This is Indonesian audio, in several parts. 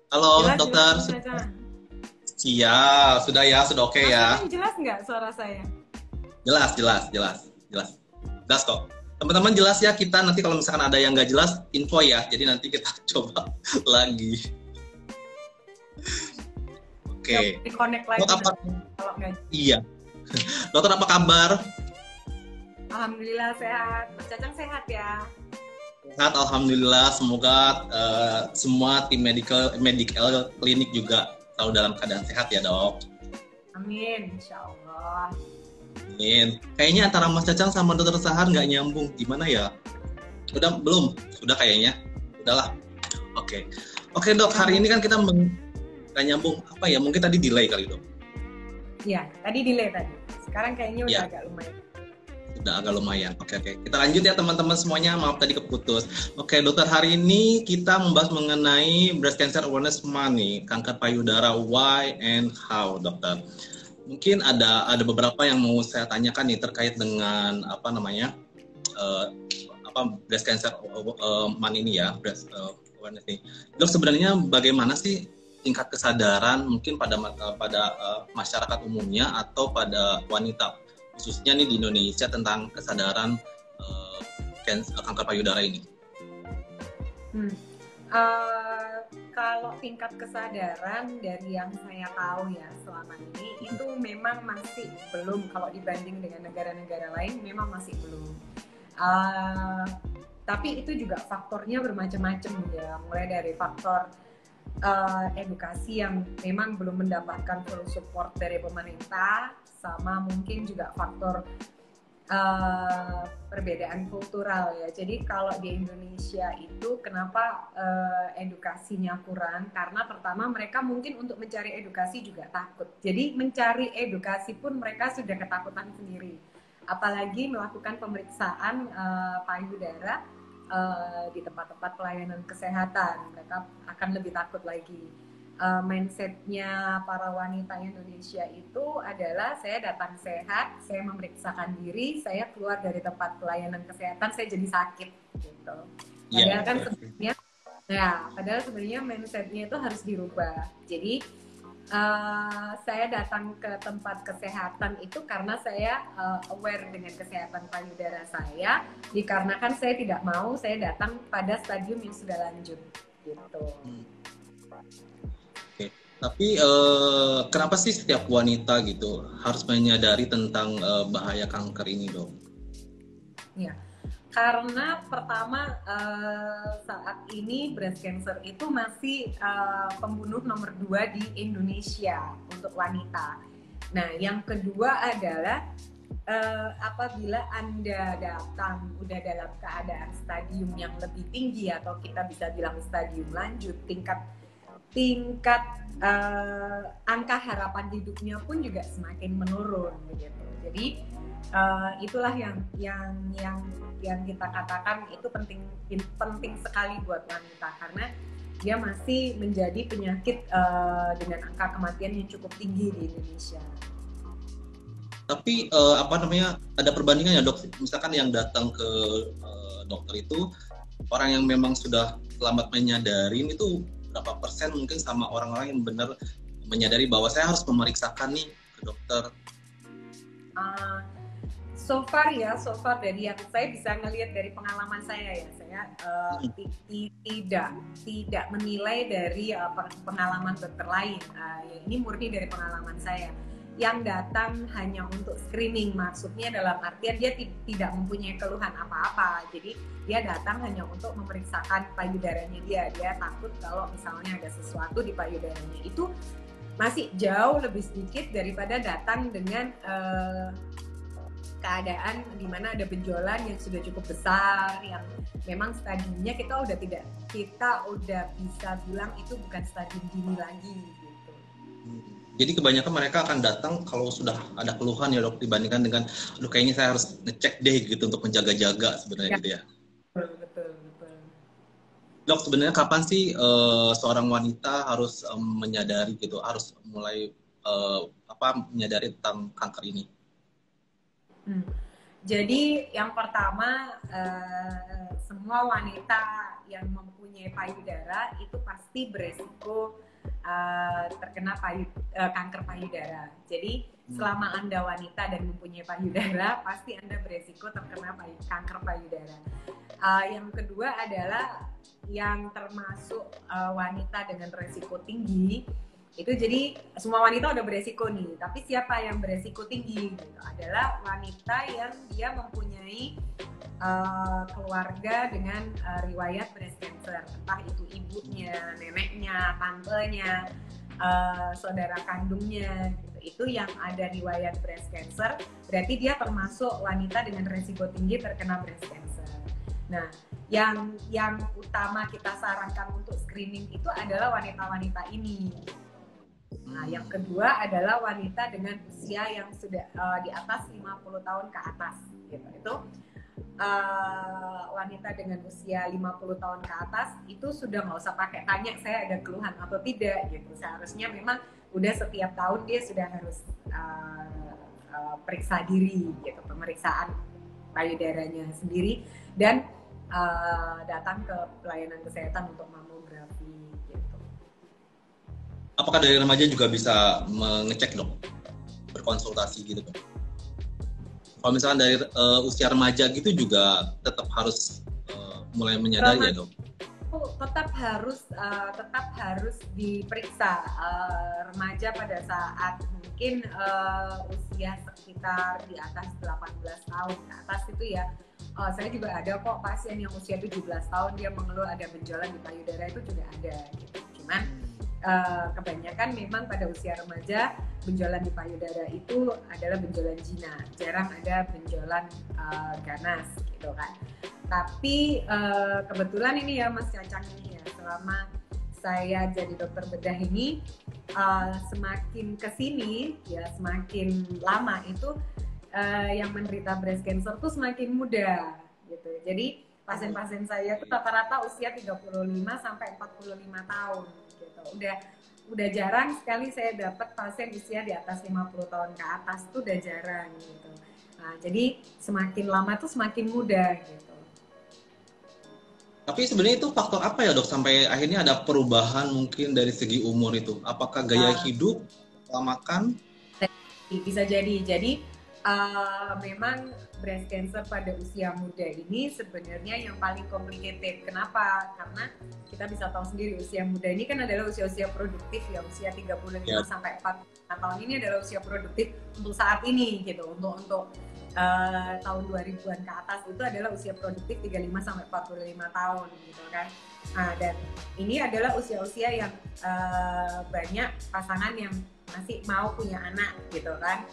Halo, Jelas, jelas, dokter. Mas Caca. Siap, sudah ya, sudah oke Mas ya. Caca jelas nggak suara saya? Jelas, jelas, jelas, jelas. Jelas kok. Teman-teman jelas ya, kita nanti kalau misalkan ada yang nggak jelas, info ya. Jadi nanti kita coba lagi. Coba Oke. di-connect Dok, lagi apa? nanti. Kalau nggak, Iya. Dokter, apa kabar? Alhamdulillah sehat. Mas Caca sehat ya? Sehat, alhamdulillah. Semoga semua tim medical klinik juga selalu dalam keadaan sehat ya, dok. Amin, insya Allah. Amin. Kayaknya antara Mas Cacang sama dokter Sahar nggak nyambung. Gimana ya? Udah belum? Sudah kayaknya. Udahlah. Oke. Oke, dok. Hari Nyambung. ini kan kita nggak nyambung. Apa ya? Mungkin tadi delay kali, dok. Ya, tadi delay tadi. Sekarang kayaknya udah Ya, agak lumayan. sudah agak lumayan. Oke, oke. Kita lanjut ya, teman-teman semuanya. Maaf tadi keputus. Oke, dokter. Hari ini kita membahas mengenai Breast Cancer Awareness Month nih. Kanker payudara, why and how, dokter. Mungkin ada beberapa yang mau saya tanyakan nih terkait dengan apa namanya eh, breast cancer month ini ya, breast awareness nih. Dok, sebenarnya bagaimana sih tingkat kesadaran mungkin pada masyarakat umumnya atau pada wanita khususnya nih di Indonesia tentang kesadaran uh, kanker payudara ini? Hmm. Uh, Kalau tingkat kesadaran dari yang saya tahu ya selama ini itu memang masih belum, kalau dibanding dengan negara-negara lain memang masih belum. Uh, tapi itu juga faktornya bermacam-macam ya, mulai dari faktor edukasi yang memang belum mendapatkan full support dari pemerintah, sama mungkin juga faktor perbedaan kultural ya. Jadi kalau di Indonesia itu kenapa edukasinya kurang? Karena pertama mereka mungkin untuk mencari edukasi juga takut. Jadi mencari edukasi pun mereka sudah ketakutan sendiri. Apalagi melakukan pemeriksaan payudara di tempat-tempat pelayanan kesehatan, mereka akan lebih takut lagi. Mindsetnya para wanita Indonesia itu adalah saya datang sehat, saya memeriksakan diri, saya keluar dari tempat pelayanan kesehatan, saya jadi sakit gitu. Padahal kan sebenarnya, padahal sebenarnya mindsetnya itu harus dirubah. Jadi saya datang ke tempat kesehatan itu karena saya aware dengan kesehatan payudara saya, dikarenakan saya tidak mau saya datang pada stadium yang sudah lanjut gitu. Tapi kenapa sih setiap wanita gitu harus menyadari tentang bahaya kanker ini, dok? Ya, karena pertama saat ini breast cancer itu masih pembunuh nomor 2 di Indonesia untuk wanita. Nah, yang kedua adalah apabila Anda datang udah dalam keadaan stadium yang lebih tinggi atau kita bisa bilang stadium lanjut, tingkat angka harapan hidupnya pun juga semakin menurun begitu. Jadi itulah yang kita katakan itu penting sekali buat wanita, karena dia masih menjadi penyakit dengan angka kematian yang cukup tinggi di Indonesia. Tapi apa namanya, ada perbandingan ya, dok? Misalkan yang datang ke dokter itu orang yang memang sudah selamat menyadari itu berapa persen mungkin sama orang-orang yang benar menyadari bahwa saya harus memeriksakan nih ke dokter? So far dari yang saya bisa ngelihat dari pengalaman saya ya, saya tidak menilai dari pengalaman dokter lain. Ini murni dari pengalaman saya. Yang datang hanya untuk screening, maksudnya dalam artian dia tidak mempunyai keluhan apa-apa, jadi dia datang hanya untuk memeriksakan payudaranya dia takut kalau misalnya ada sesuatu di payudaranya. Itu masih jauh lebih sedikit daripada datang dengan keadaan di mana ada benjolan yang sudah cukup besar, yang memang stadiumnya kita udah bisa bilang itu bukan stadium dini lagi gitu. Jadi kebanyakan mereka akan datang kalau sudah ada keluhan ya, dok, dibandingkan dengan aduh kayaknya saya harus ngecek deh gitu untuk menjaga-jaga sebenarnya Ya, gitu ya. betul. Dok, sebenarnya kapan sih seorang wanita harus menyadari gitu, harus mulai menyadari tentang kanker ini? Jadi yang pertama, semua wanita yang mempunyai payudara itu pasti beresiko terkena kanker payudara. Jadi selama Anda wanita dan mempunyai payudara, pasti Anda beresiko terkena kanker payudara. Yang kedua adalah yang termasuk wanita dengan resiko tinggi. Itu jadi semua wanita udah beresiko nih, tapi siapa yang beresiko tinggi gitu adalah wanita yang dia mempunyai keluarga dengan riwayat breast cancer, entah itu ibunya, neneknya, tantenya, saudara kandungnya gitu. Itu yang ada riwayat breast cancer, berarti dia termasuk wanita dengan resiko tinggi terkena breast cancer. Nah, yang utama kita sarankan untuk screening itu adalah wanita-wanita ini. Nah, yang kedua adalah wanita dengan usia yang sudah di atas 50 tahun ke atas gitu. Itu wanita dengan usia 50 tahun ke atas itu sudah nggak usah pakai tanya saya ada keluhan atau tidak gitu. Seharusnya memang udah setiap tahun dia sudah harus periksa diri gitu, pemeriksaan payudaranya sendiri dan datang ke pelayanan kesehatan untuk mamografi. Apakah dari remaja juga bisa mengecek dok, berkonsultasi gitu dok? Kalau misalkan dari usia remaja gitu juga tetap harus mulai menyadari ya dok? Tetap harus diperiksa remaja pada saat mungkin usia sekitar di atas 18 tahun ke atas itu ya. Saya juga ada kok pasien yang usia 17 tahun dia mengeluh ada benjolan di payudara, itu juga ada gitu. Cuman kebanyakan memang pada usia remaja benjolan di payudara itu adalah benjolan zina, jarang ada benjolan ganas gitu kan. Tapi kebetulan ini ya Mas Cacang ini ya, selama saya jadi dokter bedah ini semakin kesini ya semakin lama itu yang menderita breast cancer tuh semakin muda gitu. Jadi pasien-pasien saya tuh rata-rata usia 35 sampai 45 tahun gitu. Udah jarang sekali saya dapat pasien usia di atas 50 tahun ke atas tuh udah jarang gitu. Nah, jadi semakin lama tuh semakin muda gitu. Tapi sebenarnya itu faktor apa ya dok sampai akhirnya ada perubahan mungkin dari segi umur itu? Apakah gaya hidup, pola makan? Bisa jadi. Jadi memang breast cancer pada usia muda ini sebenarnya yang paling complicated. Kenapa? Karena kita bisa tahu sendiri usia muda ini kan adalah usia-usia produktif ya, usia 35 sampai 45 tahun ini adalah usia produktif untuk saat ini gitu. Untuk tahun 2000-an ke atas itu adalah usia produktif 35 sampai 45 tahun gitu kan. Nah, dan ini adalah usia-usia yang banyak pasangan yang masih mau punya anak gitu kan.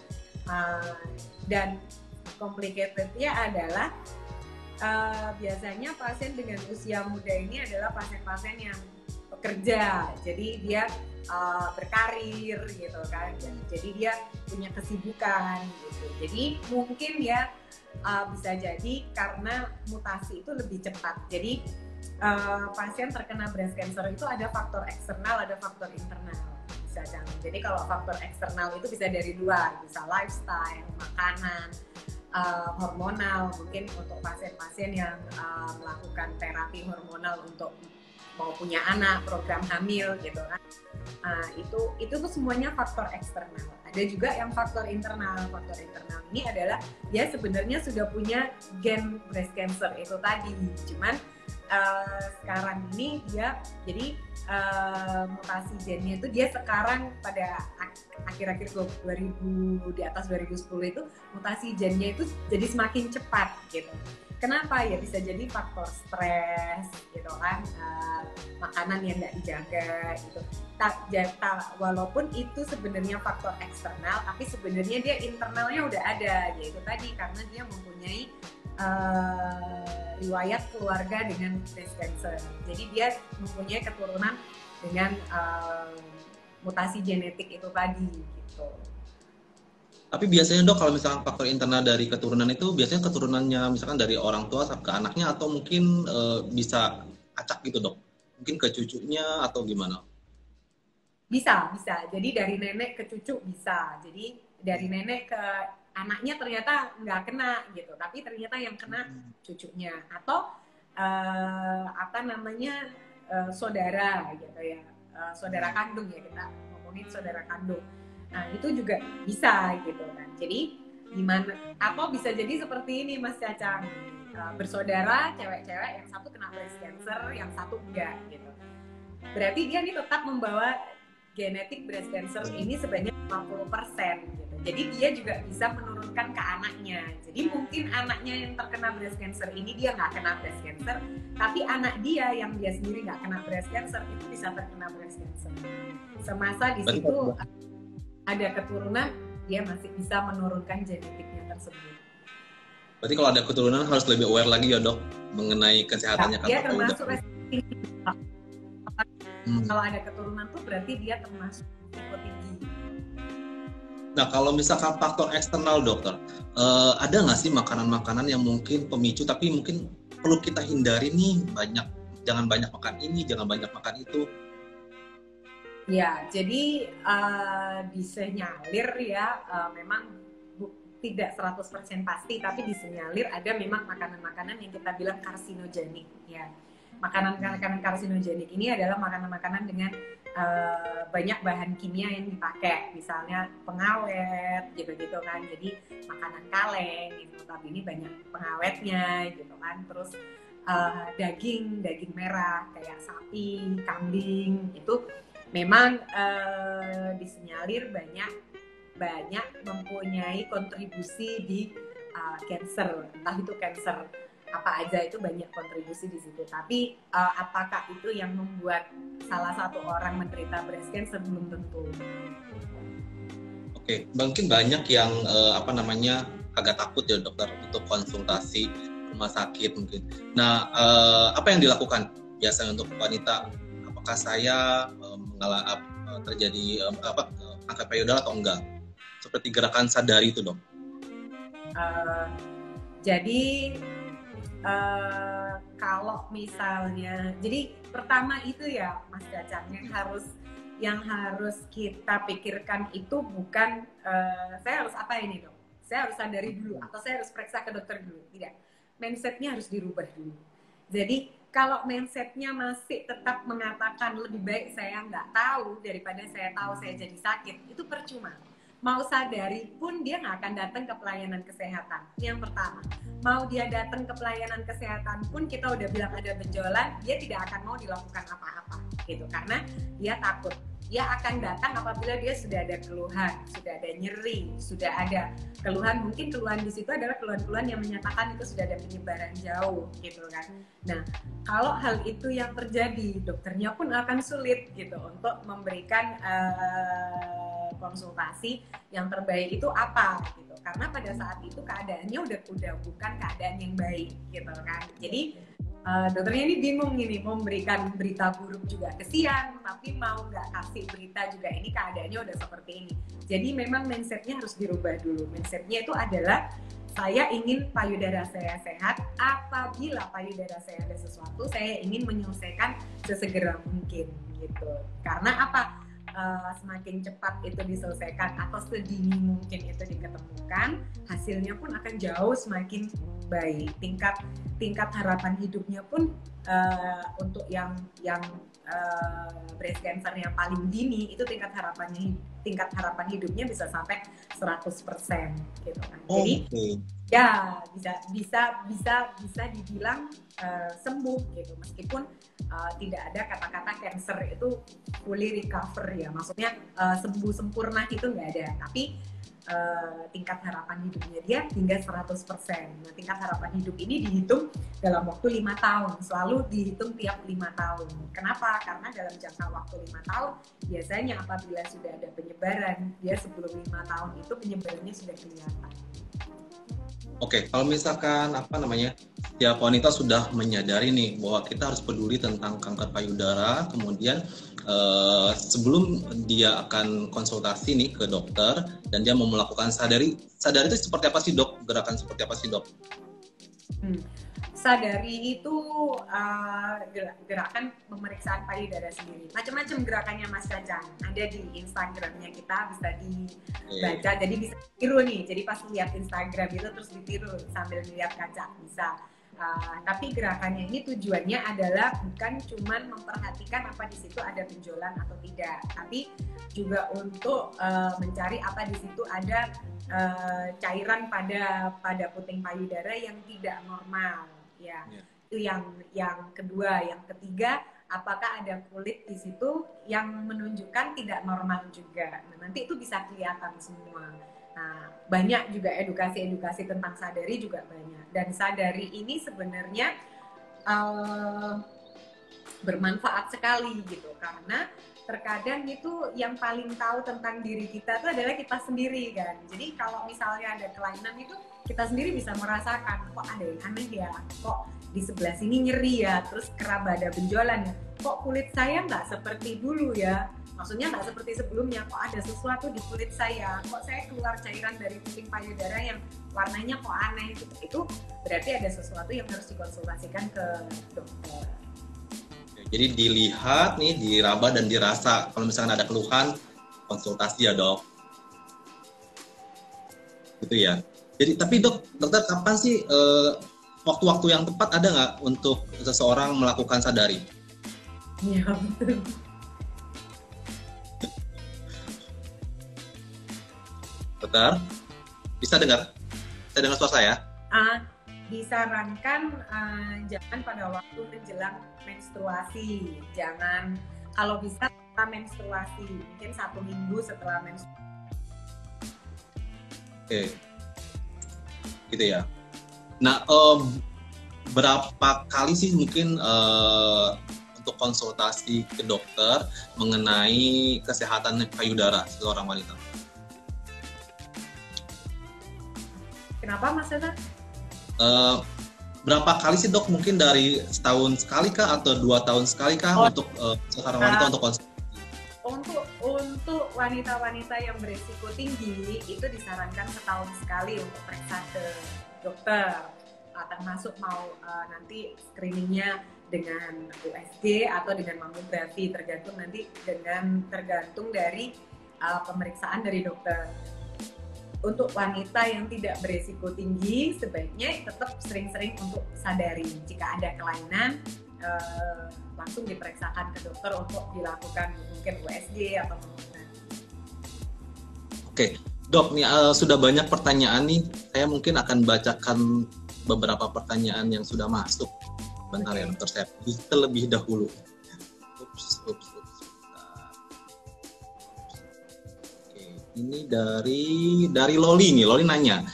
Dan complicatednya adalah biasanya pasien dengan usia muda ini adalah pasien-pasien yang bekerja, jadi dia berkarir gitu kan, jadi dia punya kesibukan gitu. Jadi mungkin ya bisa jadi karena mutasi itu lebih cepat. Jadi pasien terkena breast cancer itu ada faktor eksternal, ada faktor internal. Jadi kalau faktor eksternal itu bisa dari luar, bisa lifestyle, makanan, hormonal, mungkin untuk pasien-pasien yang melakukan terapi hormonal untuk mau punya anak, program hamil gitu kan. Itu tuh semuanya faktor eksternal. Ada juga yang faktor internal. Faktor internal ini adalah dia sebenarnya sudah punya gen breast cancer itu tadi, cuman sekarang ini dia jadi mutasi gennya itu dia sekarang pada akhir-akhir 2000 di atas 2010 itu mutasi gennya itu jadi semakin cepat gitu. Kenapa? Ya bisa jadi faktor stres gitu kan, makanan yang nggak dijaga gitu. Walaupun itu sebenarnya faktor eksternal, tapi sebenarnya dia internalnya udah ada, yaitu tadi karena dia mempunyai riwayat keluarga dengan breast cancer. Jadi dia mempunyai keturunan dengan mutasi genetik itu tadi gitu. Tapi biasanya dok kalau misalkan faktor internal dari keturunan itu biasanya keturunannya misalkan dari orang tua sampai ke anaknya atau mungkin bisa acak gitu dok? Mungkin ke cucunya atau gimana? Bisa. Jadi dari nenek ke cucu bisa. Jadi dari nenek ke anaknya ternyata nggak kena gitu, tapi ternyata yang kena cucunya atau apa namanya saudara gitu ya, saudara kandung ya, kita ngomongin saudara kandung. Nah itu juga bisa gitu kan. Jadi gimana? Atau bisa jadi seperti ini Mas Cacang, bersaudara cewek-cewek, yang satu kena breast cancer, yang satu enggak gitu. Berarti dia nih tetap membawa genetik breast cancer ini sebanyak 50% gitu. Jadi dia juga bisa menurunkan ke anaknya. Jadi mungkin anaknya yang terkena breast cancer ini dia nggak kena breast cancer, tapi anak dia yang dia sendiri nggak kena breast cancer itu bisa terkena breast cancer. Semasa di situ ada keturunan, dia masih bisa menurunkan genetiknya tersebut. Berarti kalau ada keturunan harus lebih aware lagi ya dok mengenai kesehatannya kanker dia termasuk payudara. Kalau ada keturunan tuh berarti dia termasuk risiko tinggi. Nah kalau misalkan faktor eksternal dokter, ada nggak sih makanan-makanan yang mungkin pemicu tapi mungkin perlu kita hindari nih, jangan banyak makan ini, jangan banyak makan itu. Ya, jadi disenyalir ya, memang tidak 100% pasti, tapi disenyalir ada memang makanan-makanan yang kita bilang karsinogenik ya. Makanan-makanan karsinogenik ini adalah makanan-makanan dengan banyak bahan kimia yang dipakai, misalnya pengawet gitu-gitu kan. Jadi makanan kaleng gitu, tapi ini banyak pengawetnya gitu kan. Terus daging merah kayak sapi, kambing itu memang disenyalir banyak mempunyai kontribusi di cancer, entah itu cancer apa aja, itu banyak kontribusi di situ. Tapi apakah itu yang membuat salah satu orang menderita breast cancer, belum tentu. Oke, mungkin banyak yang agak takut ya dokter untuk konsultasi rumah sakit mungkin. Nah, apa yang dilakukan biasanya untuk wanita? Apakah saya terjadi kanker payudara atau enggak? Seperti gerakan sadari itu dok. Jadi kalau misalnya, jadi pertama itu ya Mas Cacang, yang harus kita pikirkan itu bukan saya harus apa ini dok, saya harus sadari dulu atau saya harus periksa ke dokter dulu. Tidak, mindsetnya harus dirubah dulu. Jadi kalau mindsetnya masih tetap mengatakan lebih baik saya nggak tahu daripada saya tahu saya jadi sakit, itu percuma. Mau sadari pun dia nggak akan datang ke pelayanan kesehatan. Yang pertama, mau dia datang ke pelayanan kesehatan pun kita udah bilang ada benjolan, dia tidak akan mau dilakukan apa-apa gitu, karena dia takut. Dia akan datang apabila dia sudah ada keluhan, sudah ada nyeri, sudah ada keluhan. Mungkin keluhan di situ adalah keluhan-keluhan yang menyatakan itu sudah ada penyebaran jauh gitu kan. Nah, kalau hal itu yang terjadi, dokternya pun akan sulit gitu untuk memberikan konsultasi yang terbaik itu apa gitu, karena pada saat itu keadaannya udah bukan keadaan yang baik gitu kan. Jadi dokternya ini bingung ini, mau memberikan berita buruk juga kesian, tapi mau nggak kasih berita juga ini keadaannya udah seperti ini. Jadi memang mindsetnya harus dirubah dulu. Mindsetnya itu adalah saya ingin payudara saya sehat, apabila payudara saya ada sesuatu saya ingin menyelesaikan sesegera mungkin gitu. Karena apa? Semakin cepat itu diselesaikan atau sedini mungkin itu diketemukan, hasilnya pun akan jauh semakin baik. Tingkat harapan hidupnya pun untuk yang breast cancer yang paling dini itu tingkat harapan hidupnya bisa sampai 100% gitu kan. Jadi ya bisa dibilang sembuh gitu, meskipun tidak ada kata-kata cancer itu fully recover ya, maksudnya sembuh sempurna itu nggak ada, tapi tingkat harapan hidupnya dia hingga 100%. Nah, tingkat harapan hidup ini dihitung dalam waktu 5 tahun, selalu dihitung tiap 5 tahun. Kenapa? Karena dalam jangka waktu 5 tahun biasanya apabila sudah ada penyebaran, dia sebelum 5 tahun itu penyebarannya sudah kelihatan. Oke, kalau misalkan tiap wanita sudah menyadari nih bahwa kita harus peduli tentang kanker payudara, kemudian sebelum dia akan konsultasi nih ke dokter dan dia mau melakukan sadari itu seperti apa sih dok? Gerakan seperti apa sih dok? Sadari itu gerakan pemeriksaan payudara sendiri. Macam-macam gerakannya Mas Cacang. Ada di Instagramnya kita, bisa dibaca. Jadi bisa ditiru nih. Jadi pas lihat Instagram itu terus ditiru sambil lihat kaca bisa. Tapi gerakannya ini tujuannya adalah bukan cuman memperhatikan apa di situ ada benjolan atau tidak, tapi juga untuk mencari apa di situ ada cairan pada puting payudara yang tidak normal. Ya, itu yang kedua. Yang ketiga, apakah ada kulit di situ yang menunjukkan tidak normal juga. Nah, nanti itu bisa kelihatan semua. Nah, banyak juga edukasi tentang sadari juga banyak. Dan sadari ini sebenarnya bermanfaat sekali gitu, karena terkadang itu yang paling tahu tentang diri kita itu adalah kita sendiri kan. Jadi kalau misalnya ada kelainan itu kita sendiri bisa merasakan, kok ada yang aneh ya, kok di sebelah sini nyeri ya, terus keraba ada benjolan ya, kok kulit saya nggak seperti dulu ya, maksudnya nggak seperti sebelumnya, kok ada sesuatu di kulit saya, kok saya keluar cairan dari puting payudara yang warnanya kok aneh, itu berarti ada sesuatu yang harus dikonsultasikan ke dokter. Jadi dilihat nih, diraba dan dirasa. Kalau misalkan ada keluhan, konsultasi ya dok. Gitu ya. Jadi tapi dokter kapan sih waktu-waktu yang tepat ada nggak untuk seseorang melakukan sadari? Iya betul. Dokter, bisa dengar? Bisa dengar suara saya? Disarankan jangan pada waktu menjelang menstruasi, jangan, kalau bisa setelah menstruasi, mungkin 1 minggu setelah menstruasi. Oke, gitu ya. Nah, berapa kali sih mungkin untuk konsultasi ke dokter mengenai kesehatan payudara seorang wanita? Kenapa Mas Tata? Berapa kali sih dok? Mungkin dari setahun sekali kah atau 2 tahun sekali kah untuk seorang wanita untuk konsultasi? Untuk wanita-wanita yang berisiko tinggi itu disarankan setahun sekali untuk periksa ke dokter, termasuk mau nanti screeningnya dengan USG atau dengan mamografi, tergantung dari pemeriksaan dari dokter. Untuk wanita yang tidak berisiko tinggi, sebaiknya tetap sering-sering untuk sadari. Jika ada kelainan, langsung diperiksakan ke dokter untuk dilakukan mungkin USG atau mamografi. Oke, dok, nih sudah banyak pertanyaan nih. Saya mungkin akan bacakan beberapa pertanyaan yang sudah masuk. Bentar ya dokter, saya terlebih dahulu. Ups. Ini dari Loli nih. Loli nanya,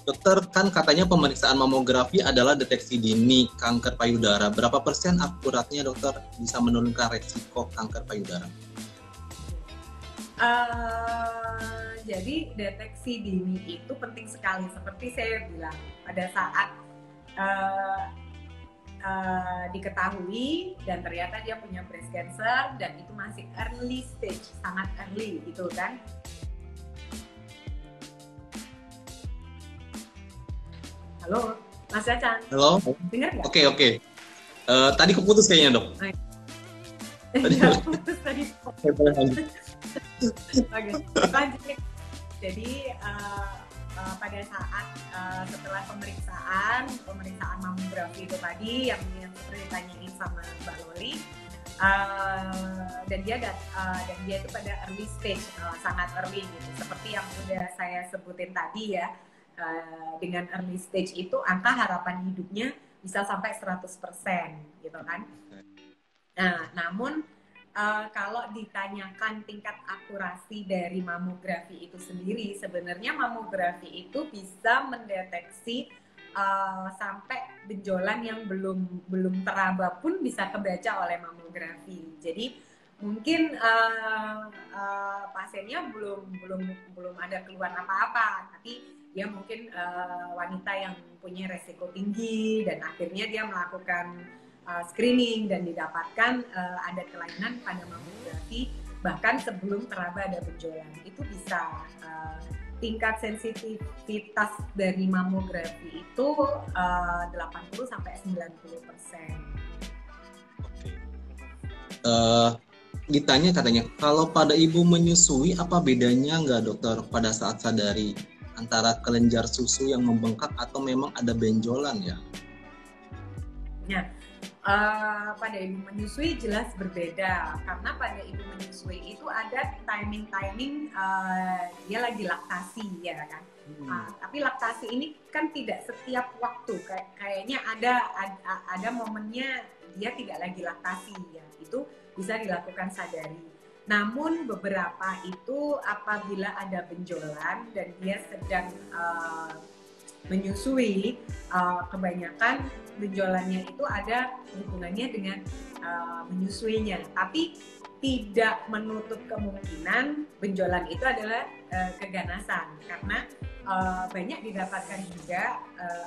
dokter kan katanya pemeriksaan mamografi adalah deteksi dini kanker payudara. Berapa persen akuratnya dokter bisa menurunkan resiko kanker payudara? Jadi deteksi dini itu penting sekali. Seperti saya bilang, pada saat diketahui dan ternyata dia punya breast cancer dan itu masih early stage, sangat early gitu kan. Halo, Mas Cacang. Halo. Dengar nggak? Oke. Tadi keputus kayaknya dok. Tadi putus tadi. Oke, lanjut. Jadi pada saat setelah pemeriksaan mamografi itu tadi yang seperti ditanyain sama Mbak Loli, dan dia itu pada early stage, sangat early gitu. Seperti yang sudah saya sebutin tadi ya. Dengan early stage itu angka harapan hidupnya bisa sampai 100% gitu kan. Nah, namun kalau ditanyakan tingkat akurasi dari mamografi itu sendiri, sebenarnya mamografi itu bisa mendeteksi sampai benjolan yang belum teraba pun bisa kebaca oleh mamografi. Jadi mungkin pasiennya belum ada keluhan apa-apa, tapi dia mungkin wanita yang punya resiko tinggi dan akhirnya dia melakukan screening dan didapatkan ada kelainan pada mamografi bahkan sebelum teraba ada benjolan. Itu bisa tingkat sensitivitas dari mamografi itu 80-90%. Oke. Ditanya katanya, kalau pada ibu menyusui apa bedanya nggak dokter pada saat sadari antara kelenjar susu yang membengkak atau memang ada benjolan ya? Nah, pada ibu menyusui jelas berbeda karena pada ibu menyusui itu ada timing dia lagi laktasi ya kan. Tapi laktasi ini kan tidak setiap waktu, kayaknya ada momennya dia tidak lagi laktasi ya, itu bisa dilakukan sadari. Namun beberapa itu apabila ada benjolan dan dia sedang menyusui, kebanyakan benjolannya itu ada hubungannya dengan menyusuinya, tapi tidak menutup kemungkinan benjolan itu adalah keganasan karena banyak didapatkan juga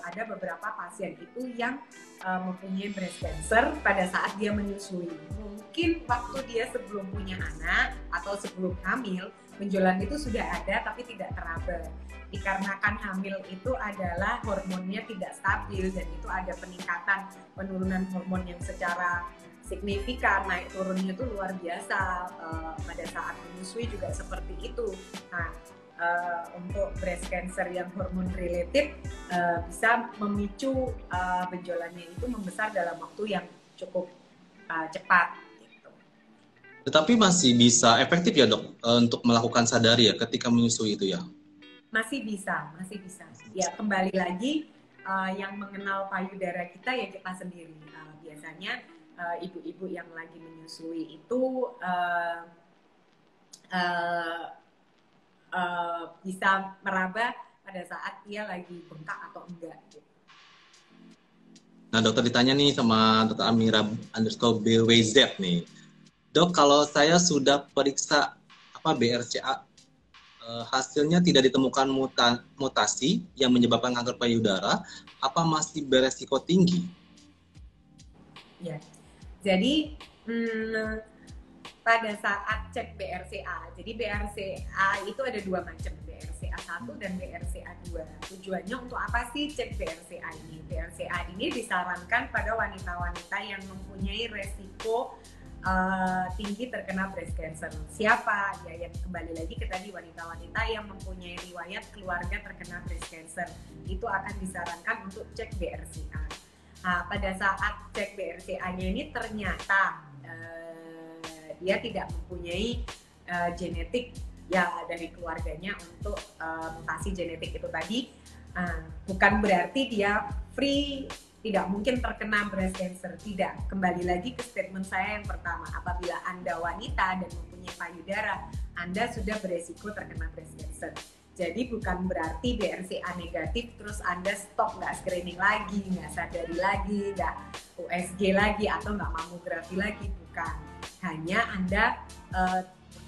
ada beberapa pasien itu yang mempunyai breast cancer pada saat dia menyusui. Mungkin waktu dia sebelum punya anak atau sebelum hamil, benjolan itu sudah ada tapi tidak teraba. Dikarenakan hamil itu adalah hormonnya tidak stabil dan itu ada peningkatan penurunan hormon yang secara signifikan, naik turunnya itu luar biasa. Pada saat menyusui juga seperti itu. Nah, untuk breast cancer yang hormon related bisa memicu benjolannya itu membesar dalam waktu yang cukup cepat. Gitu. Tetapi masih bisa efektif ya dok untuk melakukan sadari ya ketika menyusui itu ya? Masih bisa. Ya kembali lagi yang mengenal payudara kita ya kita sendiri. Biasanya ibu-ibu yang lagi menyusui itu bisa meraba pada saat dia lagi bengkak atau enggak. Gitu. Nah dokter ditanya nih sama dokter Amira _BWZ nih, dok kalau saya sudah periksa BRCA hasilnya tidak ditemukan mutasi yang menyebabkan kanker payudara, apa masih beresiko tinggi? Ya, jadi pada saat cek BRCA, jadi BRCA itu ada dua macam, BRCA 1 dan BRCA 2. Tujuannya untuk apa sih cek BRCA ini? BRCA ini disarankan pada wanita-wanita yang mempunyai resiko tinggi terkena breast cancer. Siapa? Ya, yang kembali lagi ke tadi wanita-wanita yang mempunyai riwayat keluarga terkena breast cancer. Itu akan disarankan untuk cek BRCA. Nah, pada saat cek BRCA-nya ini ternyata dia tidak mempunyai genetik ya dari keluarganya untuk mutasi genetik itu tadi. Bukan berarti dia free, tidak mungkin terkena breast cancer, tidak. Kembali lagi ke statement saya yang pertama, apabila Anda wanita dan mempunyai payudara, Anda sudah beresiko terkena breast cancer. Jadi bukan berarti BRCA negatif terus Anda stop, nggak screening lagi, nggak sadari lagi, nggak USG lagi, atau nggak mamografi lagi, bukan. Hanya Anda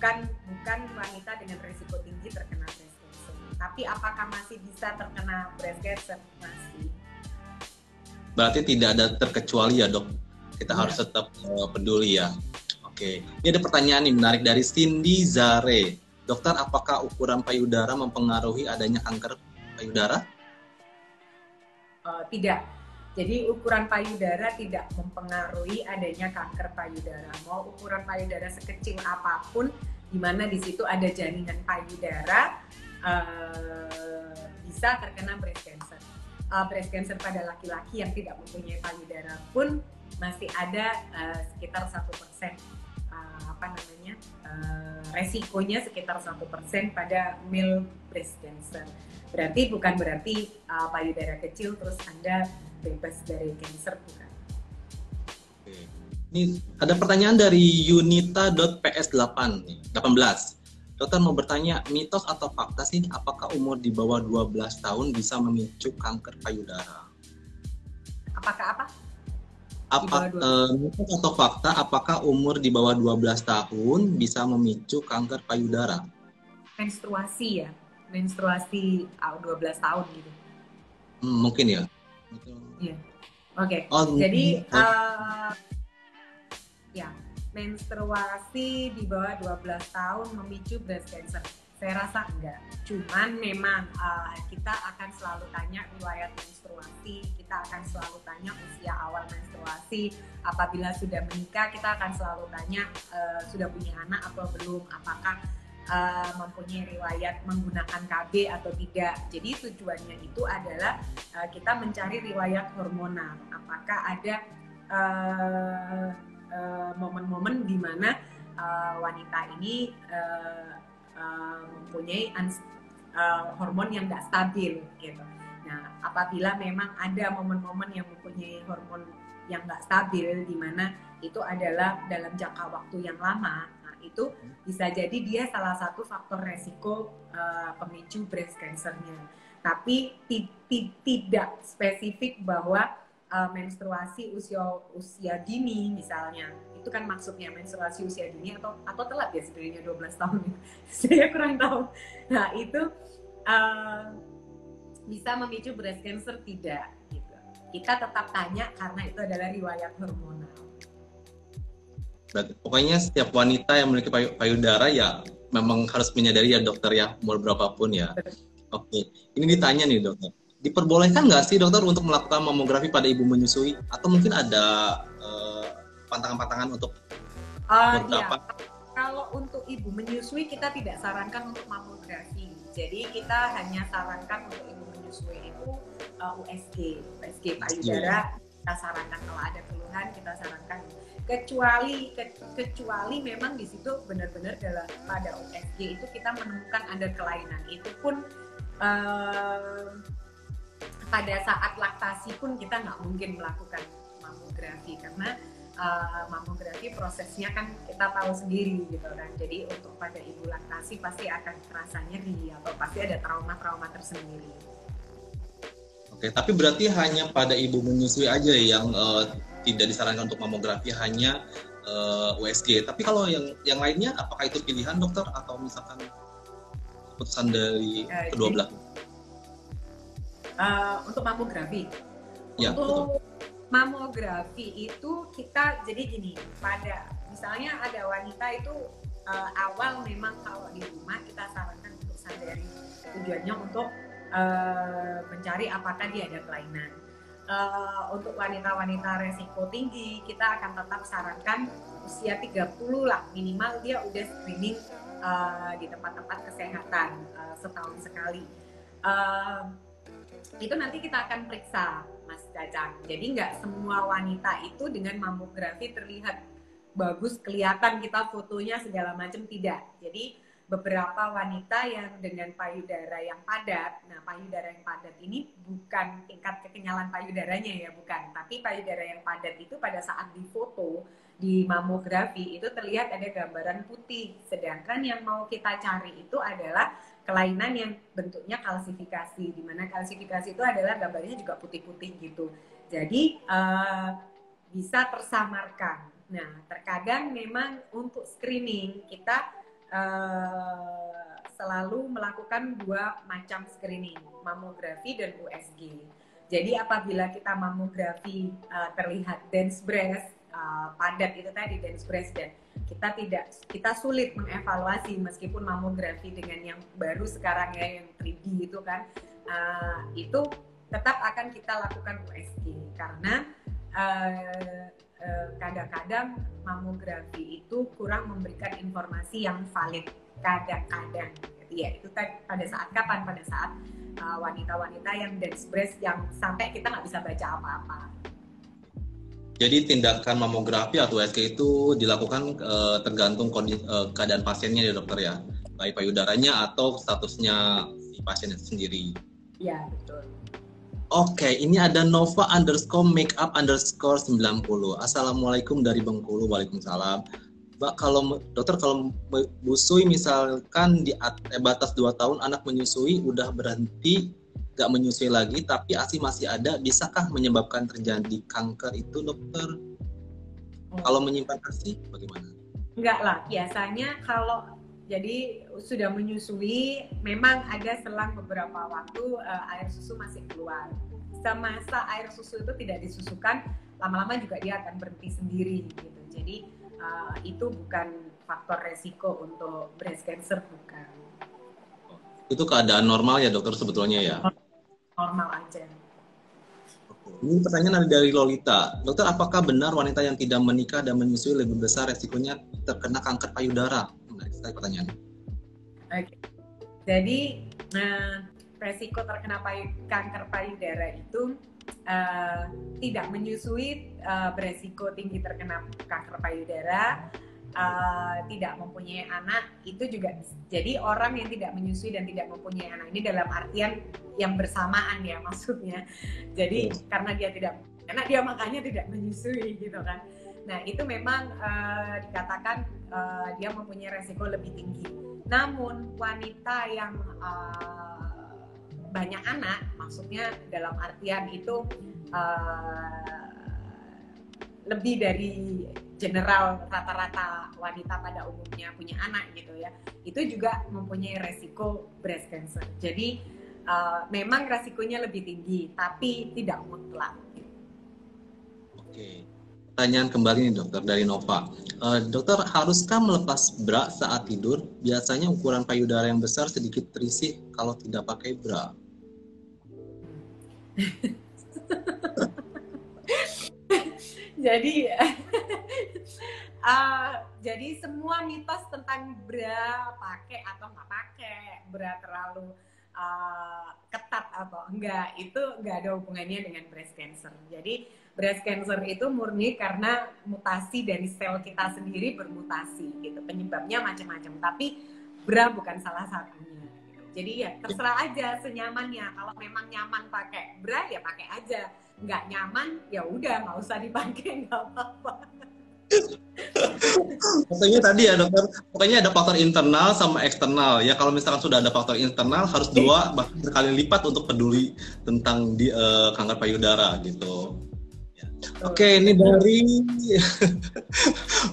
bukan wanita dengan risiko tinggi terkena breast cancer. Tapi apakah masih bisa terkena breast cancer? Masih. Berarti tidak ada terkecuali ya dok, kita harus tetap peduli ya. Oke, ini ada pertanyaan nih menarik dari Cindy Zare. Dokter, apakah ukuran payudara mempengaruhi adanya kanker payudara? Tidak. Jadi ukuran payudara tidak mempengaruhi adanya kanker payudara. Mau ukuran payudara sekecil apapun, di mana di situ ada jaringan payudara, bisa terkena breast cancer. Breast cancer pada laki-laki yang tidak mempunyai payudara pun masih ada sekitar 1%, resikonya sekitar 1% pada male breast cancer. Berarti bukan berarti payudara kecil terus Anda bebas dari cancer, bukan. Oke. Ini ada pertanyaan dari Yunita.ps18 18. Dokter mau bertanya, mitos atau fakta sih apakah umur di bawah 12 tahun bisa memicu kanker payudara? Apakah apa? Mitos atau fakta apakah umur di bawah 12 tahun bisa memicu kanker payudara? Menstruasi ya, menstruasi 12 tahun gitu. Mungkin ya. Iya. Oke. Jadi ya, menstruasi di bawah 12 tahun memicu breast cancer. Saya rasa enggak. Cuman memang kita akan selalu tanya riwayat menstruasi, kita akan selalu tanya usia awal menstruasi. Apabila sudah menikah, kita akan selalu tanya sudah punya anak atau belum, apakah mempunyai riwayat menggunakan KB atau tidak. Jadi tujuannya itu adalah kita mencari riwayat hormonal. Apakah ada momen-momen di mana wanita ini mempunyai hormon yang nggak stabil gitu. Nah, apabila memang ada momen-momen yang mempunyai hormon yang nggak stabil, di mana itu adalah dalam jangka waktu yang lama, nah itu bisa jadi dia salah satu faktor resiko pemicu breast cancer-nya. Tapi tidak spesifik bahwa menstruasi usia dini misalnya. Itu kan maksudnya menstruasi usia dini atau telat ya sebenarnya 12 tahun. Saya kurang tahu. Nah, itu bisa memicu breast cancer tidak gitu. Kita tetap tanya karena itu adalah riwayat hormonal. Pokoknya setiap wanita yang memiliki payudara ya memang harus menyadari ya dokter ya, umur berapapun ya. Oke, ini ditanya nih dokter. Diperbolehkan nggak sih dokter untuk melakukan mamografi pada ibu menyusui? Atau mungkin ada pantangan-pantangan untuk beberapa? Ya. Kalau untuk ibu menyusui kita tidak sarankan untuk mamografi. Jadi kita hanya sarankan untuk ibu menyusui itu USG payudara. Kita sarankan kalau ada keluhan kita sarankan. Kecuali memang di situ benar-benar pada USG itu kita menemukan ada kelainan. Itu pun pada saat laktasi pun kita nggak mungkin melakukan mamografi karena mamografi prosesnya kan kita tahu sendiri gitu kan. Jadi untuk pada ibu laktasi pasti akan terasa nyeri atau pasti ada trauma-trauma tersendiri. Oke, tapi berarti hanya pada ibu menyusui aja yang tidak disarankan untuk mamografi, hanya USG. Tapi kalau yang lainnya apakah itu pilihan dokter atau misalkan keputusan dari kedua belah? Untuk mamografi. Ya, untuk mamografi itu kita jadi gini, pada misalnya ada wanita itu awal memang kalau di rumah kita sarankan untuk sadari, tujuannya untuk mencari apakah dia ada kelainan. Untuk wanita-wanita resiko tinggi kita akan tetap sarankan usia 30 lah minimal dia udah screening di tempat-tempat kesehatan setahun sekali. Itu nanti kita akan periksa Mas Cacang. Jadi nggak semua wanita itu dengan mamografi terlihat bagus, kelihatan kita fotonya segala macam, tidak. Jadi beberapa wanita yang dengan payudara yang padat, nah payudara yang padat ini bukan tingkat kekenyalan payudaranya ya, bukan. Tapi payudara yang padat itu pada saat difoto, di mamografi itu terlihat ada gambaran putih. Sedangkan yang mau kita cari itu adalah kelainan yang bentuknya kalsifikasi, di mana kalsifikasi itu adalah gambarnya juga putih-putih gitu. Jadi bisa tersamarkan. Nah, terkadang memang untuk screening kita selalu melakukan dua macam screening, mamografi dan USG. Jadi apabila kita mamografi terlihat dense breast, padat itu tadi dense breast, dan kita sulit mengevaluasi meskipun mamografi dengan yang baru sekarang ya yang 3D itu kan itu tetap akan kita lakukan USG karena kadang-kadang mamografi itu kurang memberikan informasi yang valid kadang-kadang ya, itu pada saat kapan, pada saat wanita-wanita yang dense breast yang sampai kita nggak bisa baca apa-apa. Jadi tindakan mamografi atau USG itu dilakukan tergantung keadaan pasiennya ya dokter ya, baik payudaranya atau statusnya si pasien sendiri. Ya betul. Oke, ini ada Nova_makeup_90. Assalamualaikum dari Bengkulu. Waalaikumsalam. Mbak, kalau dokter kalau menyusui misalkan di batas 2 tahun anak menyusui udah berhenti gak menyusui lagi tapi ASI masih ada, bisakah menyebabkan terjadi kanker itu dokter? Kalau menyimpan ASI bagaimana? Enggak lah, biasanya kalau jadi sudah menyusui memang ada selang beberapa waktu air susu masih keluar. Semasa air susu itu tidak disusukan, lama-lama juga dia akan berhenti sendiri gitu. Jadi itu bukan faktor resiko untuk breast cancer, bukan. Itu keadaan normal ya dokter sebetulnya ya? Normal aja. Ini pertanyaan dari Lolita. Dokter, apakah benar wanita yang tidak menikah dan menyusui lebih besar resikonya terkena kanker payudara? Menarik sekali pertanyaannya. Oke. Jadi resiko terkena kanker payudara itu tidak menyusui beresiko tinggi terkena kanker payudara, tidak mempunyai anak itu juga. Jadi orang yang tidak menyusui dan tidak mempunyai anak ini dalam artian yang bersamaan ya maksudnya. Jadi karena dia tidak, karena dia makanya tidak menyusui gitu kan. Nah itu memang dikatakan dia mempunyai resiko lebih tinggi. Namun wanita yang banyak anak, maksudnya dalam artian itu lebih dari general rata-rata wanita pada umumnya punya anak gitu ya, itu juga mempunyai resiko breast cancer. Jadi memang resikonya lebih tinggi, tapi tidak mutlak. Oke. Pertanyaan kembali nih dokter dari Nova. Dokter, haruskah melepas bra saat tidur? Biasanya ukuran payudara yang besar sedikit terisi kalau tidak pakai bra. Jadi jadi semua mitos tentang bra pakai atau nggak pakai, bra terlalu ketat atau enggak, itu nggak ada hubungannya dengan breast cancer. Jadi breast cancer itu murni karena mutasi dari sel kita sendiri bermutasi gitu. Penyebabnya macam-macam, tapi bra bukan salah satunya. Jadi ya terserah aja senyamannya. Kalau memang nyaman pakai bra ya pakai aja. Nggak nyaman ya udah nggak usah dipakai, nggak apa-apa. Pokoknya tadi ya dokter, pokoknya ada faktor internal sama eksternal ya. Kalau misalkan sudah ada faktor internal harus 2 bahkan berkali lipat untuk peduli tentang kanker payudara gitu. Oke, ini dari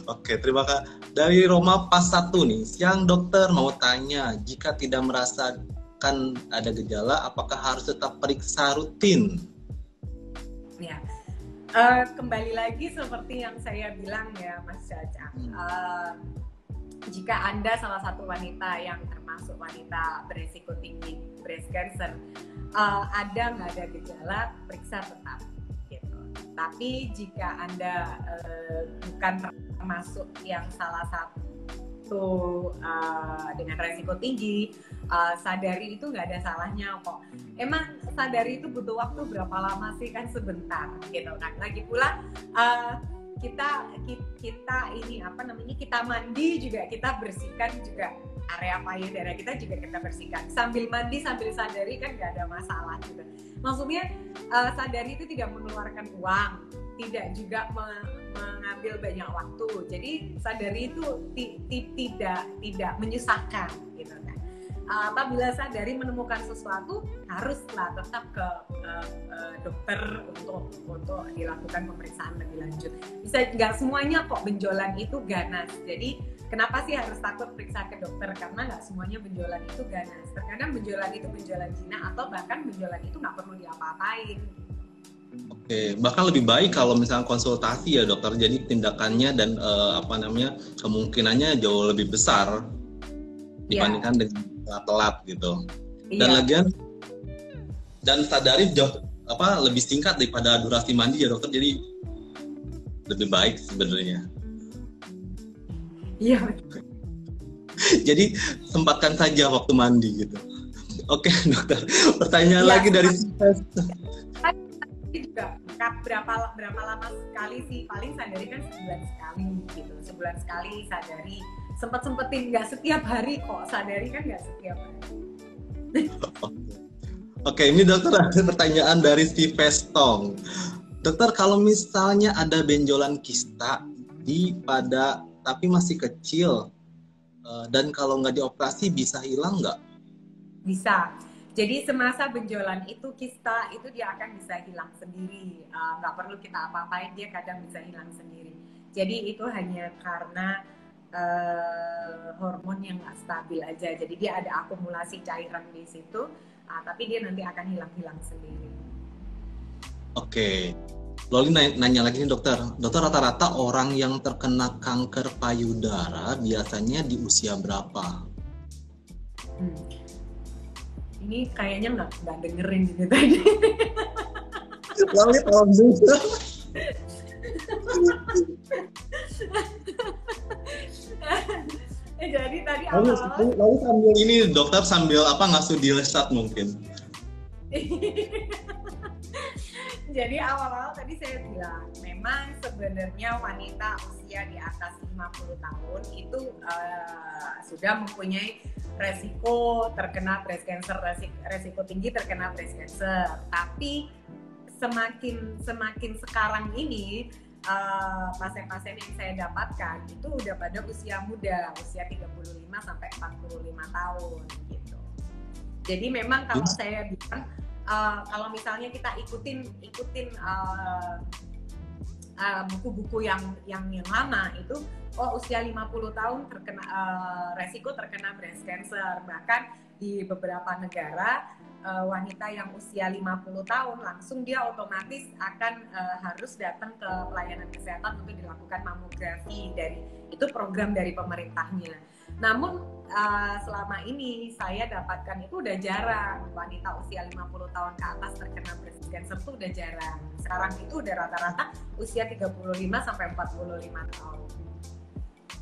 Oke, terima kasih. Dari Roma Pas 1 nih. Siang dokter, mau tanya, jika tidak merasakan ada gejala, apakah harus tetap periksa rutin? Ya. Kembali lagi seperti yang saya bilang ya Mas Caca, jika Anda salah satu wanita yang termasuk wanita beresiko tinggi breast cancer, ada nggak ada gejala, periksa tetap gitu. Tapi jika Anda bukan termasuk yang salah satu dengan resiko tinggi, sadari itu nggak ada salahnya kok. Emang sadari itu butuh waktu berapa lama sih? Kan sebentar gitu kan. Lagi pula kita ini apa namanya, kita mandi juga kita bersihkan juga area payudara kita juga kita bersihkan. Sambil mandi sambil sadari kan nggak ada masalah gitu. Maksudnya sadari itu tidak mengeluarkan uang, tidak juga mengambil banyak waktu. Jadi sadari itu tidak menyusahkan gitu kan. Apabila sadari menemukan sesuatu, haruslah tetap ke dokter untuk dilakukan pemeriksaan lebih lanjut. Bisa nggak semuanya kok benjolan itu ganas. Jadi kenapa sih harus takut periksa ke dokter? Karena nggak semuanya benjolan itu ganas. Terkadang benjolan itu benjolan zina atau bahkan benjolan itu nggak perlu diapa-apain. Oke, bahkan lebih baik kalau misalnya konsultasi ya dokter. Jadi tindakannya dan kemungkinannya jauh lebih besar dibandingkan dengan telat gitu. Dan lagian dan sadari jauh lebih singkat daripada durasi mandi ya dokter. Jadi lebih baik sebenarnya. Iya. Jadi sempatkan saja waktu mandi gitu. Oke dokter. Pertanyaan lagi dari juga berapa lama sekali sih, paling sadari kan sebulan sekali gitu, sebulan sekali sadari, sempetin, nggak setiap hari kok, sadari kan nggak setiap hari. Oke, ini dokter ada pertanyaan dari si Vestong. Dokter, kalau misalnya ada benjolan kista pada tapi masih kecil dan kalau nggak dioperasi bisa hilang nggak? Bisa. Jadi semasa benjolan itu kista itu dia akan bisa hilang sendiri, nggak perlu kita apa-apain, dia kadang bisa hilang sendiri. Jadi itu hanya karena hormon yang nggak stabil aja. Jadi dia ada akumulasi cairan di situ, tapi dia nanti akan hilang sendiri. Oke. Loli nanya lagi nih dokter. Dokter, rata-rata orang yang terkena kanker payudara biasanya di usia berapa? ini kayaknya nggak dengerin gitu tadi. Lalu tolong juga. Jadi tadi awal-awal Lalu sambil ini dokter sambil apa ngasuh di lesat mungkin. Jadi awal-awal tadi saya bilang memang sebenarnya wanita usia di atas 50 tahun itu sudah mempunyai resiko terkena breast cancer, resiko tinggi terkena breast cancer. Tapi semakin sekarang ini pasien-pasien yang saya dapatkan itu udah pada usia muda, usia 35 sampai 45 tahun gitu. Jadi memang kalau saya bilang kalau misalnya kita ikutin buku-buku yang lama itu usia 50 tahun terkena resiko terkena breast cancer. Bahkan di beberapa negara wanita yang usia 50 tahun langsung dia otomatis akan harus datang ke pelayanan kesehatan untuk dilakukan mamografi, itu program dari pemerintahnya. Namun selama ini saya dapatkan itu udah jarang, wanita usia 50 tahun ke atas terkena breast cancer itu udah jarang. Sekarang itu udah rata-rata usia 35 sampai 45 tahun.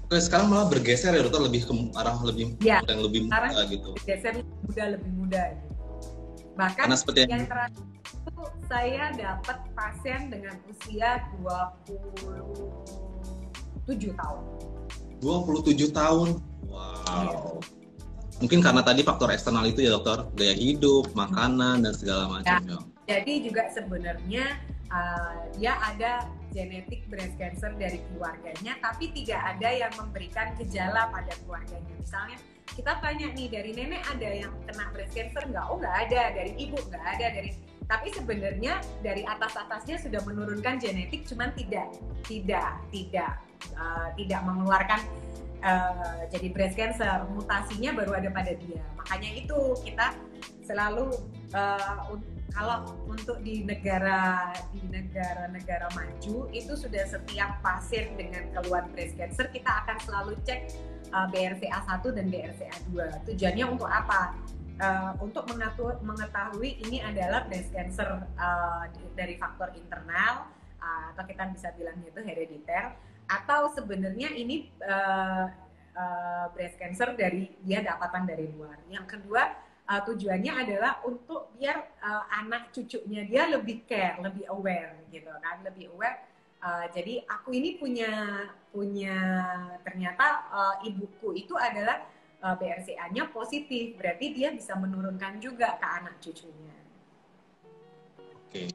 Oke, sekarang malah bergeser ya dokter, lebih ke arah lebih ya, yang lebih muda gitu. Bergeser lebih muda gitu. Bahkan yang terakhir itu saya dapat pasien dengan usia 27 tahun. 27 tahun? Wow. Mungkin karena tadi faktor eksternal itu ya dokter, gaya hidup, makanan, dan segala macamnya. Jadi juga sebenarnya dia ada genetik breast cancer dari keluarganya, tapi tidak ada yang memberikan gejala pada keluarganya. Misalnya kita tanya nih, dari nenek ada yang kena breast cancer nggak? Oh nggak ada, dari ibu nggak ada, tapi sebenarnya dari atasnya sudah menurunkan genetik, cuman tidak mengeluarkan jadi breast cancer, mutasinya baru ada pada dia. Makanya itu kita selalu kalau untuk di negara maju itu sudah setiap pasien dengan keluhan breast cancer kita akan selalu cek BRCA1 dan BRCA2. Tujuannya untuk apa? Untuk mengetahui ini adalah breast cancer dari faktor internal atau kita bisa bilangnya itu herediter, atau sebenarnya ini breast cancer dari dia dapatan dari luar. Yang kedua, tujuannya adalah untuk biar anak cucunya dia lebih care, lebih aware gitu kan, lebih aware. Jadi aku ini punya ternyata ibuku itu adalah BRCA-nya positif, berarti dia bisa menurunkan juga ke anak cucunya. Oke,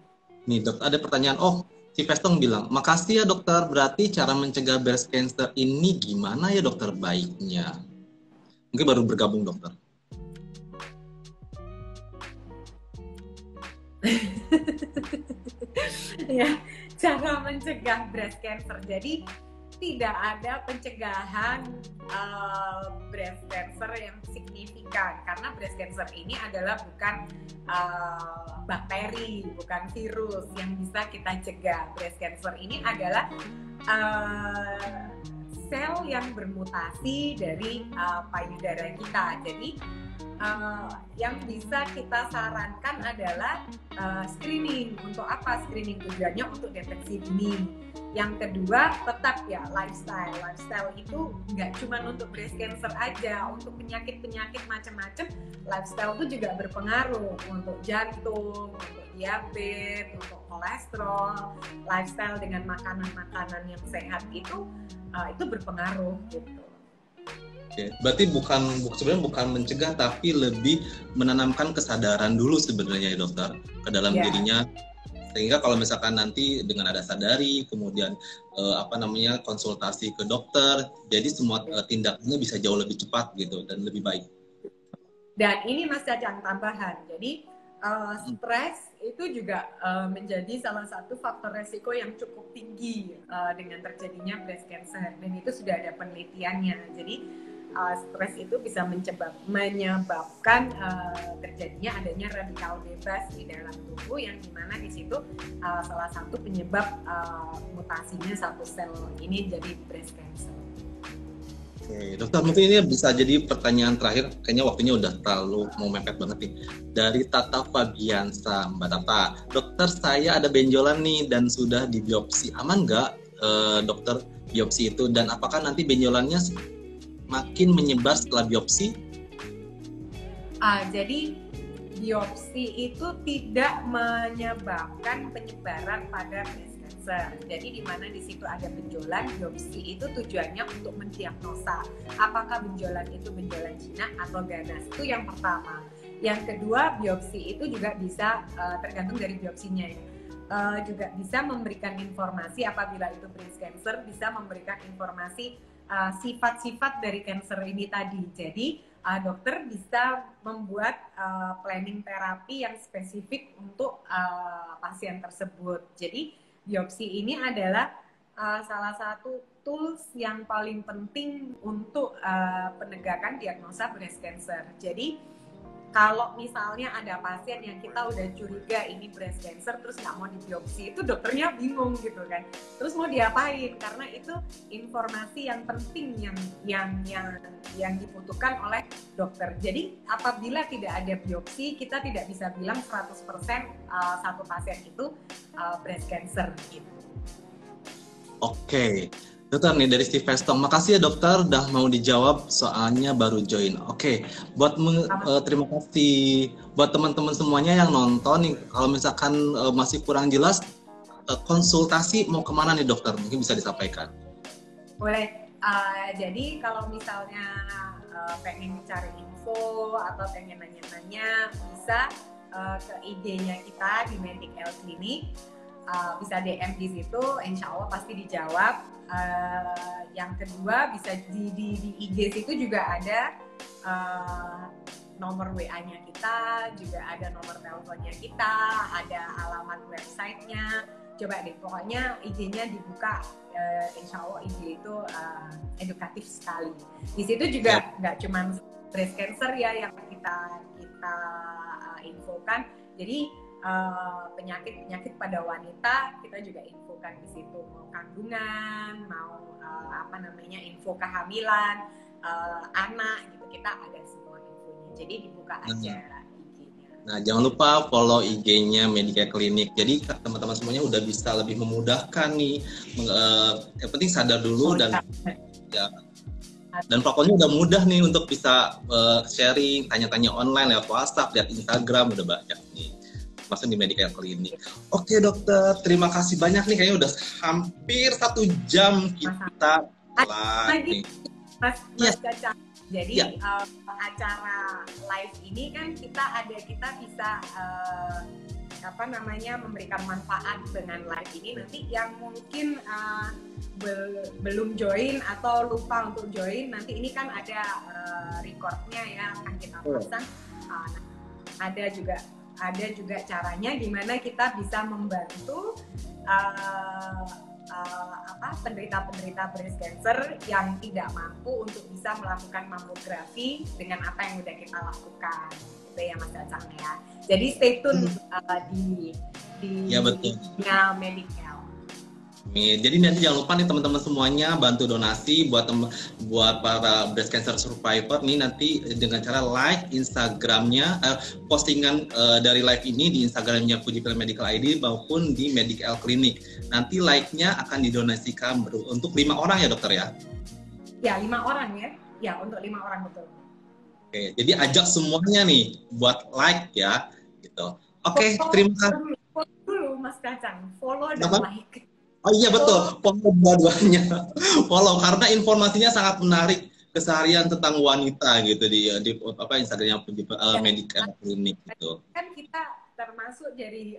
nih dok, ada pertanyaan. Si Pestong bilang, makasih ya dokter, berarti cara mencegah breast cancer ini gimana ya dokter baiknya? Mungkin baru bergabung dokter. Ya, cara mencegah breast cancer. Jadi tidak ada pencegahan breast cancer yang signifikan, karena breast cancer ini adalah bukan bakteri, bukan virus yang bisa kita cegah. Breast cancer ini adalah sel yang bermutasi dari payudara kita. Jadi yang bisa kita sarankan adalah screening. Untuk apa screening? Tujuannya untuk deteksi dini. Yang kedua, tetap ya lifestyle. Lifestyle itu nggak cuma untuk breast cancer aja, untuk penyakit-penyakit macam-macam. Lifestyle itu juga berpengaruh untuk jantung, untuk diabetes, untuk kolesterol. Lifestyle dengan makanan-makanan yang sehat itu berpengaruh gitu. Oke, berarti sebenarnya bukan mencegah, tapi lebih menanamkan kesadaran dulu sebenarnya ya dokter ke dalam dirinya, sehingga kalau misalkan nanti dengan ada sadari, kemudian konsultasi ke dokter, jadi semua tindakannya bisa jauh lebih cepat gitu dan lebih baik. Dan ini Mas Cacang tambahan, jadi stres itu juga menjadi salah satu faktor resiko yang cukup tinggi dengan terjadinya breast cancer, dan itu sudah ada penelitiannya. Jadi stres itu bisa menyebabkan terjadinya adanya radikal bebas di dalam tubuh, yang dimana di situ salah satu penyebab mutasinya satu sel ini jadi breast cancer. Oke, dokter mungkin ini bisa jadi pertanyaan terakhir. Kayaknya waktunya udah terlalu mau mepet banget nih. Dari Tata Fabiansa, Mbak Tata. Dokter, saya ada benjolan nih dan sudah dibiopsi. Aman nggak dokter biopsi itu? Dan apakah nanti benjolannya makin menyebar setelah biopsi? Jadi biopsi itu tidak menyebabkan penyebaran pada breast cancer. Jadi di mana di situ ada benjolan, biopsi itu tujuannya untuk mendiagnosa apakah benjolan itu benjolan jinak atau ganas. Itu yang pertama. Yang kedua, biopsi itu juga bisa tergantung dari biopsinya ya. Juga bisa memberikan informasi apabila itu breast cancer, bisa memberikan informasi sifat-sifat dari cancer ini tadi. Jadi dokter bisa membuat planning terapi yang spesifik untuk pasien tersebut. Jadi biopsi ini adalah salah satu tools yang paling penting untuk penegakan diagnosa breast cancer. Jadi kalau misalnya ada pasien yang kita udah curiga ini breast cancer terus nggak mau dibiopsi, itu dokternya bingung gitu kan. Terus mau diapain? Karena itu informasi yang penting yang dibutuhkan oleh dokter. Jadi apabila tidak ada biopsi, kita tidak bisa bilang 100% satu pasien itu breast cancer gitu. Oke. Dokter nih dari Steve Vestong, makasih ya dokter udah mau dijawab soalnya baru join. Oke, terima kasih buat teman-teman semuanya yang nonton nih. Kalau misalkan masih kurang jelas, konsultasi mau kemana nih dokter? Mungkin bisa disampaikan. Boleh. Jadi kalau misalnya pengen cari info atau pengen nanya-nanya, bisa ke IG-nya kita di Medic L Clinic. Bisa DM di situ, insya Allah pasti dijawab. Yang kedua bisa di IG situ juga ada nomor WA-nya kita, juga ada nomor teleponnya kita, ada alamat websitenya. Coba deh, pokoknya IG-nya dibuka, insya Allah IG itu edukatif sekali. Di situ juga nggak cuma breast cancer ya yang kita infokan, jadi penyakit pada wanita kita juga infokan di situ, mau kandungan, mau info kehamilan, anak gitu, kita ada semua infonya. Jadi dibuka aja IG-nya. Nah, jangan lupa follow IG-nya Medica Clinic. Jadi teman-teman semuanya udah bisa lebih memudahkan nih. Yang penting sadar dulu dan pokoknya udah mudah nih untuk bisa sharing, tanya-tanya online lewat WhatsApp, lihat Instagram, udah banyak nih. Masuk di Medica Clinic. Oke dokter, terima kasih banyak nih, kayaknya udah hampir 1 jam kita lagi. Mas Caca. Jadi acara live ini kan kita bisa memberikan manfaat dengan live ini. Nanti yang mungkin belum join atau lupa untuk join, nanti ini kan ada recordnya ya, akan kita pasang. Ada juga caranya gimana kita bisa membantu penderita breast cancer yang tidak mampu untuk bisa melakukan mamografi dengan apa yang udah kita lakukan, gitu ya Mas Cacang ya. Jadi stay tune di Medical. Jadi nanti jangan lupa nih teman-teman semuanya bantu donasi buat para breast cancer survivor nih, nanti dengan cara like Instagramnya, postingan dari live ini di Instagramnya Fujifilm Medical ID maupun di Medical Clinic. Nanti like-nya akan didonasikan untuk 5 orang ya dokter ya? Ya 5 orang ya, untuk 5 orang betul. Oke, jadi ajak semuanya nih buat like ya, gitu. Oke, terima kasih. Follow dulu Mas Kacang, follow dan like. Oh iya betul, follow dua-duanya. Follow karena informasinya sangat menarik, keseharian tentang wanita gitu di Instagramnya Medical Clinic gitu. Kan kita termasuk dari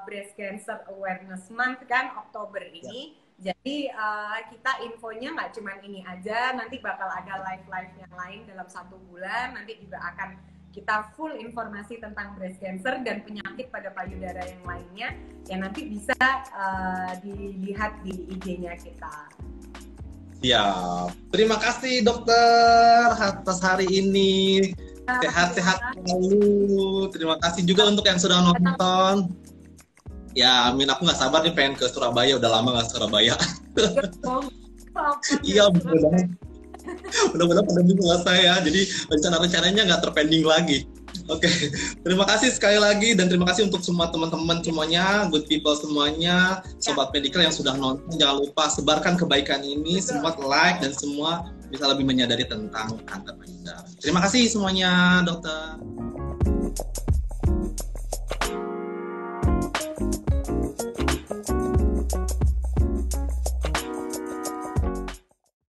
Breast Cancer Awareness Month kan Oktober ini. Jadi kita infonya nggak cuma ini aja, nanti bakal ada live yang lain dalam 1 bulan. Nanti juga akan kita full informasi tentang breast cancer dan penyakit pada payudara yang lainnya yang nanti bisa dilihat di IG-nya kita. Siap. Terima kasih dokter atas hari ini. Sehat-sehat selalu. Terima kasih juga untuk yang sudah nonton. Ya, amin. Aku nggak sabar nih pengen ke Surabaya. Udah lama nggak Surabaya. Iya, betul banget. Mudah-mudahan pandemi selesai ya. Jadi rencana-rencananya nggak terpending lagi. Oke, terima kasih sekali lagi dan terima kasih untuk semua teman-teman semuanya, good people semuanya, sobat medical yang sudah nonton. Jangan lupa sebarkan kebaikan ini, semua like dan semua bisa lebih menyadari tentang kanker payudara. Terima kasih semuanya, dokter.